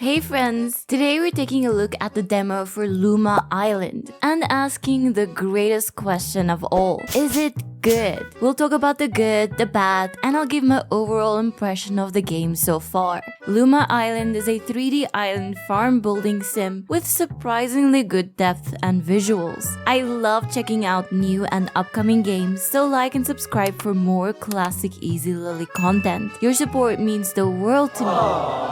Hey friends! Today we're taking a look at the demo for Luma Island and asking the greatest question of all. Is it good? We'll talk about the good, the bad, and I'll give my overall impression of the game so far. Luma Island is a 3D island farm building sim with surprisingly good depth and visuals. I love checking out new and upcoming games, so like and subscribe for more classic Ezlilyy content. Your support means the world to me.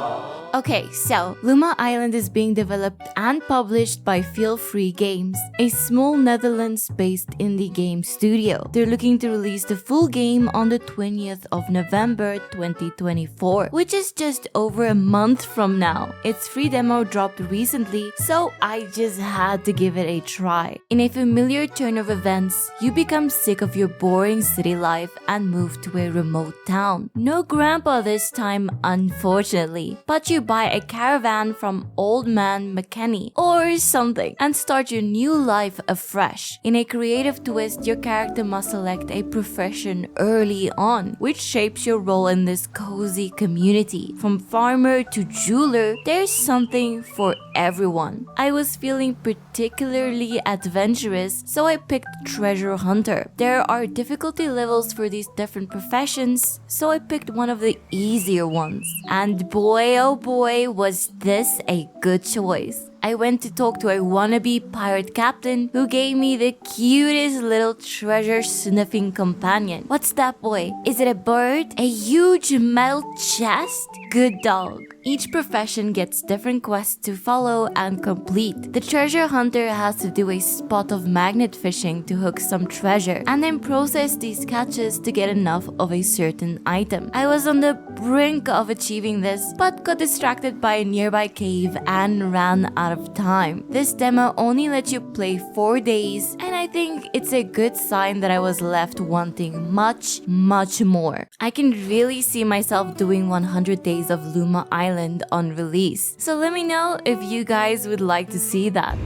Okay, so Luma Island is being developed and published by Feel Free Games, a small Netherlands-based indie game studio. They're looking to release the full game on the 20th of November 2024, which is just over a month from now. Its free demo dropped recently, so I just had to give it a try. In a familiar turn of events, you become sick of your boring city life and move to a remote town. No grandpa this time, unfortunately, but you buy a caravan from Old Man McKenney or something and start your new life afresh. In a creative twist, your character must select a profession early on, which shapes your role in this cozy community. From farmer to jeweler, there's something for everyone. I was feeling particularly adventurous, so I picked treasure hunter. There are difficulty levels for these different professions, so I picked one of the easier ones. And boy oh boy, was this a good choice. I went to talk to a wannabe pirate captain who gave me the cutest little treasure sniffing companion. What's that, boy? Is it a bird? A huge metal chest? Good dog. Each profession gets different quests to follow and complete. The treasure hunter has to do a spot of magnet fishing to hook some treasure and then process these catches to get enough of a certain item. I was on the brink of achieving this, but got distracted by a nearby cave and ran out of time. This demo only lets you play 4 days, and I think it's a good sign that I was left wanting much more. I can really see myself doing 100 days of Luma Island on release, so let me know if you guys would like to see that.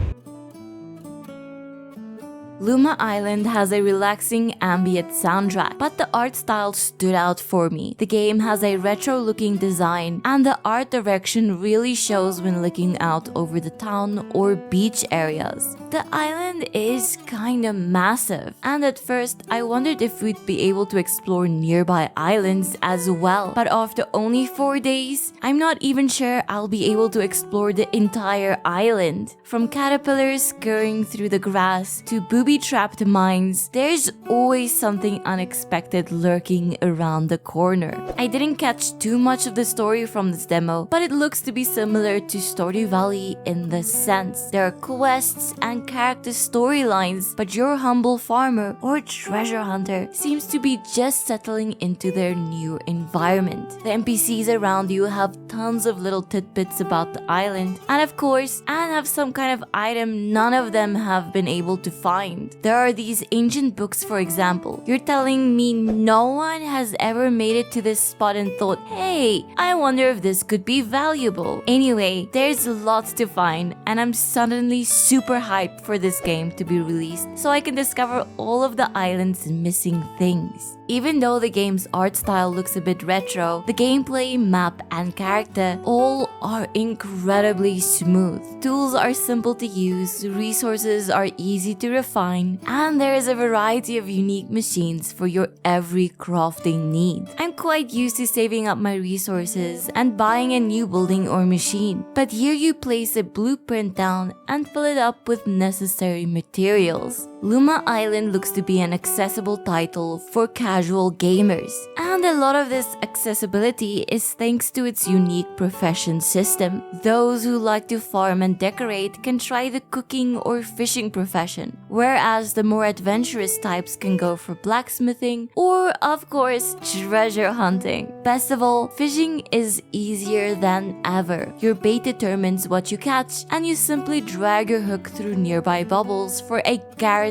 Luma Island has a relaxing ambient soundtrack, but the art style stood out for me. The game has a retro-looking design, and the art direction really shows when looking out over the town or beach areas. The island is kinda massive, and at first I wondered if we'd be able to explore nearby islands as well. But after only 4 days, I'm not even sure I'll be able to explore the entire island. From caterpillars scurrying through the grass to booby-trapped mines, there's always something unexpected lurking around the corner. I didn't catch too much of the story from this demo, but it looks to be similar to Stardew Valley in the sense there are quests and character storylines, but your humble farmer or treasure hunter seems to be just settling into their new environment. The NPCs around you have tons of little tidbits about the island, and of course, have some kind of item none of them have been able to find. There are these ancient books, for example. You're telling me no one has ever made it to this spot and thought, hey, I wonder if this could be valuable. Anyway, there's lots to find, and I'm suddenly super hyped for this game to be released so I can discover all of the island's missing things. Even though the game's art style looks a bit retro, the gameplay, map, and character all are incredibly smooth. Tools are simple to use, resources are easy to refine, and there is a variety of unique machines for your every crafting need. I'm quite used to saving up my resources and buying a new building or machine, but here you place a blueprint down and fill it up with necessary materials. Luma Island looks to be an accessible title for casual gamers, and a lot of this accessibility is thanks to its unique profession system. Those who like to farm and decorate can try the cooking or fishing profession, whereas the more adventurous types can go for blacksmithing or, of course, treasure hunting. Best of all, fishing is easier than ever. Your bait determines what you catch, and you simply drag your hook through nearby bubbles for a guaranteed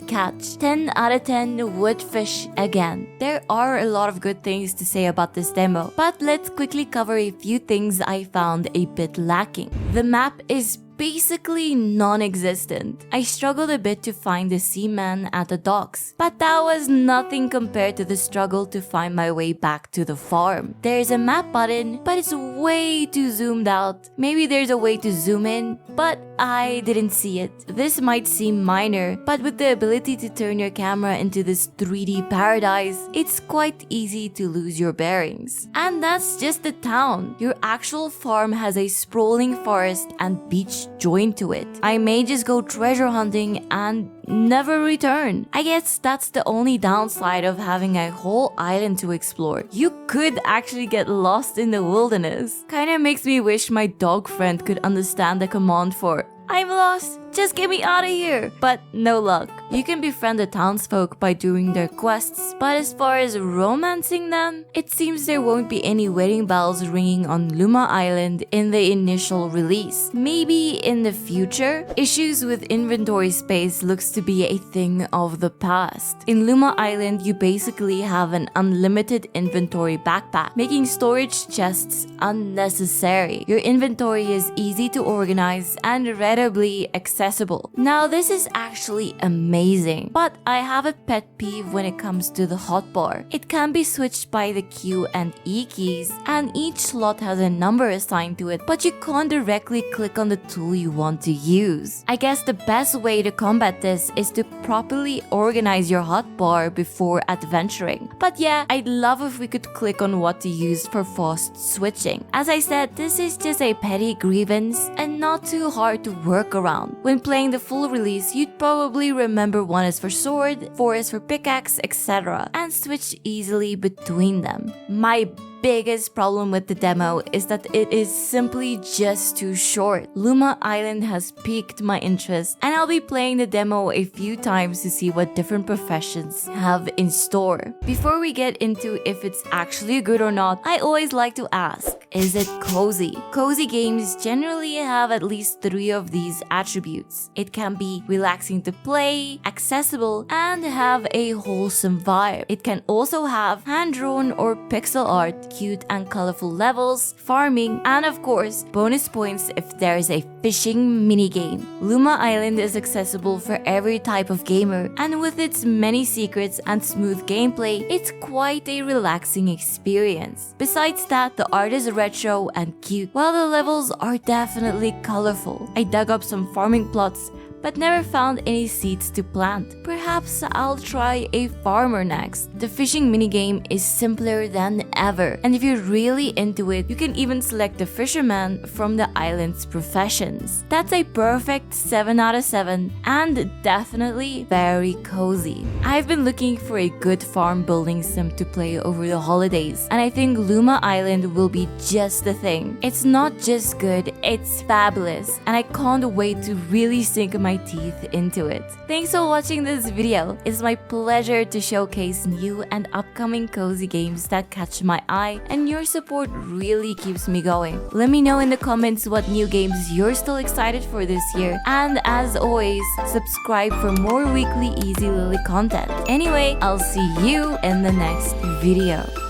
catch. 10 out of 10 would fish again. There are a lot of good things to say about this demo, but let's quickly cover a few things I found a bit lacking. The map is basically non-existent. I struggled a bit to find the seaman at the docks, but that was nothing compared to the struggle to find my way back to the farm. There's a map button, but it's way too zoomed out. Maybe there's a way to zoom in, but I didn't see it. This might seem minor, but with the ability to turn your camera into this 3D paradise, it's quite easy to lose your bearings. And that's just the town. Your actual farm has a sprawling forest and beach joined to it. I may just go treasure hunting and never return. I guess that's the only downside of having a whole island to explore. You could actually get lost in the wilderness. Kinda makes me wish my dog friend could understand the command for "I'm lost, just get me out of here," but no luck. You can befriend the townsfolk by doing their quests, but as far as romancing them, it seems there won't be any wedding bells ringing on Luma Island in the initial release. Maybe in the future? Issues with inventory space looks to be a thing of the past. In Luma Island, you basically have an unlimited inventory backpack, making storage chests unnecessary. Your inventory is easy to organize and readily accessible. Now this is actually amazing, but I have a pet peeve when it comes to the hotbar. It can be switched by the Q and E keys, and each slot has a number assigned to it, but you can't directly click on the tool you want to use. I guess the best way to combat this is to properly organize your hotbar before adventuring. But yeah, I'd love if we could click on what to use for fast switching. As I said, this is just a petty grievance and not too hard to work around. When playing the full release, you'd probably remember one is for sword, 4 is for pickaxe, etc., and switch easily between them. My biggest problem with the demo is that it is simply just too short. Luma Island has piqued my interest, and I'll be playing the demo a few times to see what different professions have in store. Before we get into if it's actually good or not, I always like to ask, is it cozy? Cozy games generally have at least 3 of these attributes. It can be relaxing to play, accessible, and have a wholesome vibe. It can also have hand-drawn or pixel art, cute and colorful levels, farming, and of course, bonus points if there's a fishing minigame. Luma Island is accessible for every type of gamer, and with its many secrets and smooth gameplay, it's quite a relaxing experience. Besides that, the art is retro and cute, while the levels are definitely colorful. I dug up some farming plots, but never found any seeds to plant. Perhaps I'll try a farmer next. The fishing minigame is simpler than ever, and if you're really into it, you can even select the fisherman from the island's professions. That's a perfect 7 out of 7 and definitely very cozy. I've been looking for a good farm building sim to play over the holidays, and I think Luma Island will be just the thing. It's not just good, it's fabulous, and I can't wait to really sink my teeth into it. Thanks for watching this video. It's my pleasure to showcase new and upcoming cozy games that catch my eye, and your support really keeps me going. Let me know in the comments what new games you're still excited for this year, and as always, subscribe for more weekly Ezlilyy content. Anyway, I'll see you in the next video.